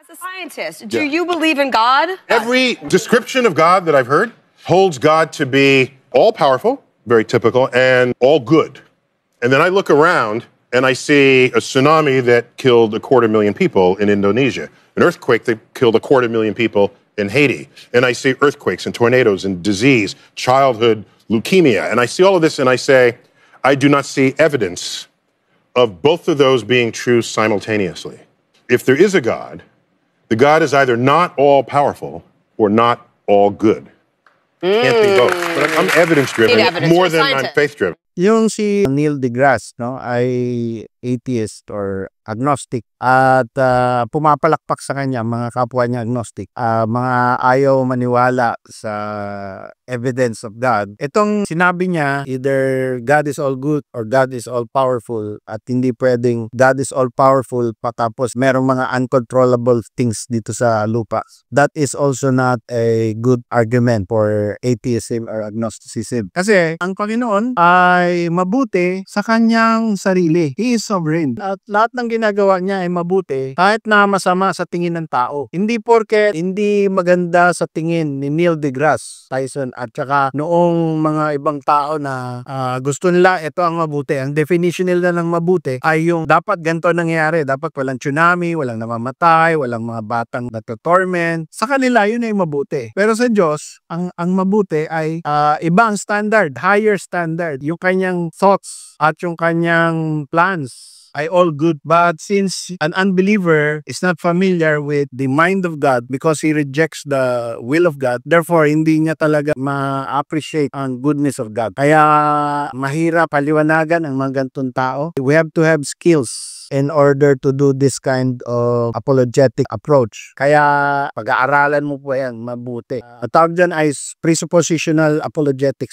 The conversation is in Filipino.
As a scientist, do you believe in God? Every description of God that I've heard holds God to be all-powerful, very typical, and all good. And then I look around and I see a tsunami that killed 250,000 people in Indonesia, an earthquake that killed 250,000 people in Haiti, and I see earthquakes and tornadoes and disease, childhood leukemia, and I see all of this and I say, I do not see evidence of both of those being true simultaneously. If there is a God, the God is either not all-powerful or not all good. Can't be both. But I'm evidence-driven more than I'm faith-driven. Yung si Neil deGrasse, no, ay atheist or agnostic at pumapalakpak sa kanya mga kapwa niya agnostic, mga ayaw maniwala sa evidence of God. Itong sinabi niya, either God is all good or God is all powerful, at hindi pwedeng God is all powerful patapos merong mga uncontrollable things dito sa lupa. That is also not a good argument for atheism or agnosticism. Kasi ang Panginoon ay mabuti sa kanyang sarili. He is sovereign. At lahat ng ginagawa niya ay mabuti kahit na masama sa tingin ng tao. Hindi porket hindi maganda sa tingin ni Neil deGrasse Tyson at saka noong mga ibang tao na gusto nila ito ang mabuti. Ang definition nila ng mabuti ay yung dapat ganito nangyayari. Dapat walang tsunami, walang namamatay, walang mga batang natotorment. Sa kanila yun ay mabuti. Pero sa Diyos, ang mabuti ay iba ang standard, higher standard. Yung kanyang thoughts at yung kanyang plans ay all good. But since an unbeliever is not familiar with the mind of God because he rejects the will of God, therefore hindi niya talaga ma-appreciate ang goodness of God. Kaya mahirap paliwanagan ang mga ganitong tao. We have to have skills in order to do this kind of apologetic approach. Kaya pag-aaralan mo po yan mabuti. Ang tawag dyan ay presuppositional apologetics.